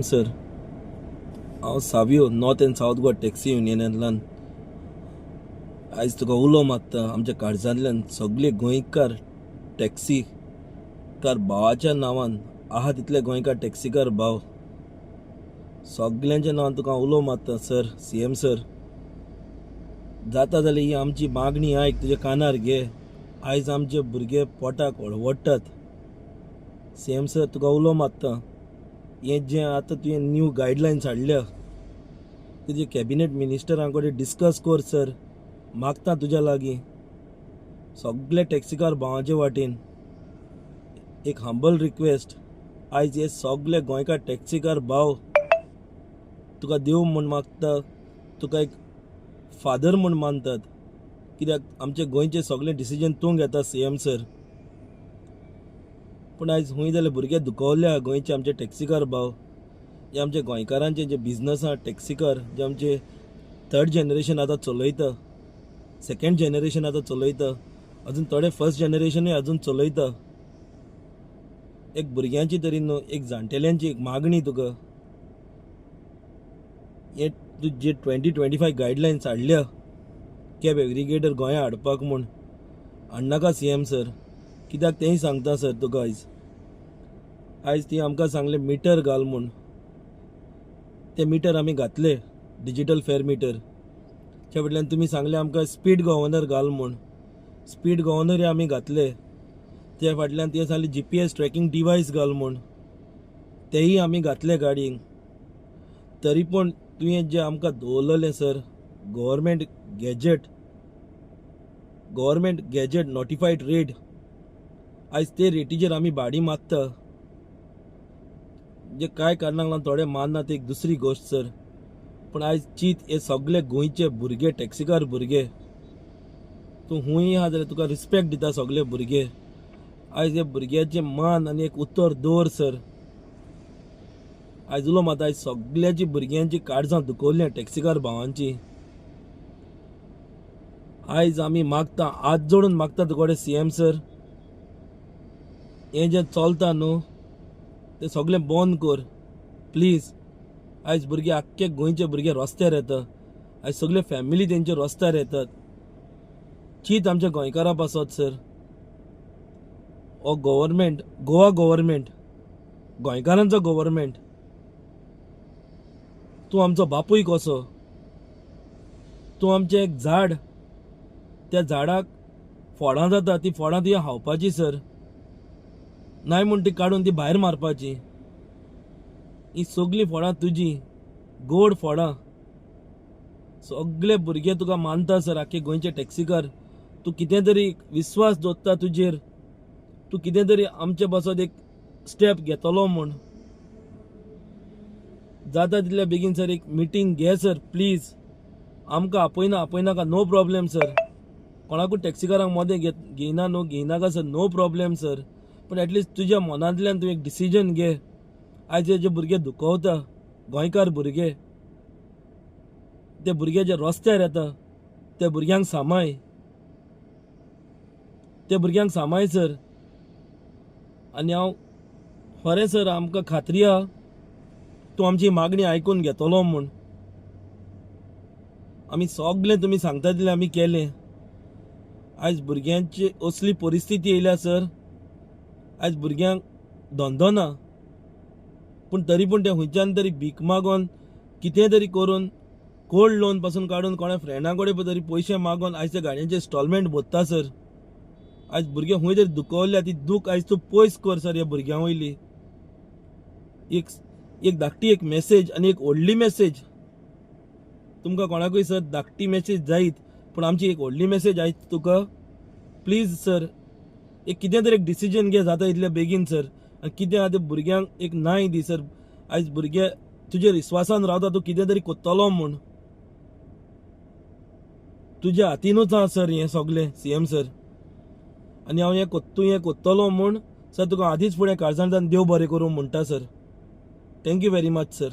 Sir, हांव सावियो north and south Goa taxi युनियनांतल्यान आयज तुका उलो मागता. आमच्या काळजांतल्यान सगळे गोंयकार टॅक्सीकार भावाच्या नांवान आहा तितले गोंयकार टॅक्सीकार भाव सगळ्यांच्या नांवान तुका उलो मागता. सर, CM सर, जाता जाल्यार ही आमची मागणी आयक, तुज्या कानार घे. आयज आमचे भुरगे पोटाक वळवडटात. CM सर, तुका उलो मागता. हे जे आतां तुवें न्यू गायडलायन्स हाडल्या तुजे कॅबिनेट मिनिस्टरां कडेन डिस्कस कर. सर, मागता तुज्या लागीं सगळे टॅक्सीकार भावांचे वाटेन एक हंबल रिक्वेस्ट. आयज हे सगळे गोंयकार टॅक्सीकार भाव तुका देव म्हूण मागता, तुका एक फादर म्हूण मानतात. कित्याक आमचे गोंयचे सगळे डिसिजन तूं घेता CM सर. पूण आयज हूंय जाल्यार भुरगे दुखवल्या गोंयचे आमचे टॅक्सीकार भाव. जे आमचे गोंयकारांचे जे बिझनस आहा टॅक्सीकार, जे आमचे 3rd जनरेशन आतां चलयता, 2nd जनरेशन आतां चलयता, अजून थोडे 1st जनरेशनूय अजून चलयता. एक भुरग्यांची तरी न्हू, एक जाणटेल्यांची एक मागणी तुका. हे जे 2025 गायडलायन्स हाडल्या कॅब एग्रिगेटर गोंया हाडपाक म्हूण, हाडनाका CM सर. कित्याक तेंय सांगता सर तुका. आयज ती आमकां सांगले मिटर घाल म्हूण. ते मिटर आमी घातले, डिजिटल फेअर मिटर. त्या फाटल्यान तुमी सांगले आमकां स्पीड गव्हर्नर घाल म्हूण. स्पीड गव्हर्नरूय आमी घातले. त्या फाटल्यान ते सांगले GPS ट्रॅकिंग डिवायस घाल म्हूण. तेय आमी घातले गाडयेक. तरी पूण तुवें जे आमकां दवरलेलें sir, government gazette notified rate, आयज ते रेटीचेर आमी भाडी मागता. जे कांय कारणाक लागून थोडे मानना ती एक दुसरी गोश्ट सर. पूण आयज चिंत, हे सगळे गोंयचे भुरगे टॅक्सीकार भुरगे, तूं हूंय आहा जाल्यार तुका रिस्पेक्ट दिता सगळे भुरगे. आयज हे भुरग्याचे मान आनी एक उतर दवर सर. आयज उलो मात आयज सगळ्याची भुरग्यांची काळजां दुखवल्या टॅक्सीकार भावांची. आयज आमी मागता, हात जोडून मागता तुका कडेन CM सर, हे जे चलता न्हू ते सगळें बंद कर प्लीज. आयज भुरगे आख्खे गोंयचे भुरगे रस्त्यार येता. आयज सगळे फॅमिली तेंचे रस्त्यार येतात. चीत आमच्या गोंयकारा पासत सर. हो गव्हर्मेंट, गोवा गव्हर्मेंट, गोंयकारांचो गव्हर्मेंट. तूं आमचो बापूय कसो. तूं आमचें एक झाड, त्या झाडाक फोडां जाता, ती फोडां तुवें हावपाची सर. नाय म्हूण ती काडून ती भायर मारपाची. ही सगळीं फोडां तुजी, गोड फोडां. सगळे भुरगे तुका मानता सर, आख्खे गोंयचे टॅक्सीकार. तूं कितें तरी विस्वास दवरता तुजेर, तूं कितें तरी आमचे पासत एक स्टेप घेतलो म्हूण. जाता तितल्या बेगीन सर एक मिटींग घे सर प्लीज. आमकां आपयनाका, नो प्रॉब्लेम सर. कोणाकूय टॅक्सीकारांक मोदें घेयना न्हू, घेयनाका सर, नो प्रॉब्लेम सर. पूण एटलिस्ट तुज्या मनांतल्यान तूं एक डिसिजन घे. आयज जे भुरगे दुखवता, गोंयकार भुरगे, ते भुरगे जे रस्त्यार येता, ते भुरग्यांक सांबाळ. ते भुरग्यांक सांबाळ सर. आनी हांव खरें सर, आमकां खात्री आहा तूं आमची मागणी आयकून घेतलो म्हूण. आमी सगळें तुमी सांगता तितलें आमी केलें. आयज भुरग्यांची असली परिस्थिती येयल्या सर. आयज भुरग्यांक धंदो ना, पूण तरी पूण ते खंयच्यान तरी भीक मागोन कितें तरी करून गोल्ड लोन पासून काडून कोणा फ्रेंडा कडेन तरी पयशे मागोन आयज त्या गाडयांचे इन्स्टॉलमेंट भरता सर. आयज भुरगे खंय तरी दुखवल्या, ती दूख आयज तूं पयस कर सर ह्या भुरग्यां वयली. एक धाकटी एक मेसेज आनी एक व्हडली मेसेज तुमकां कोणाकूय सर धाकटी मेसेज जायत, पूण आमची एक व्हडली मेसेज आयज तुका. प्लीज सर, एक कितें तरी एक डिसिजन घे जाता इतल्या बेगीन सर. आनी कितें आहा तें भुरग्यांक एक न्याय दी सर. आयज भुरगे तुजेर विस्वासान रावता, तूं कितें तरी कोत्तलो म्हूण. तुज्या हातीनूच आहा सर हें सगळें CM सर. आनी हांव तूं हें कोत्तलो म्हूण सर तुका आदींच फुडें काळजांतल्यान देव बरें करूं म्हणटा sir. Thank you very much sir.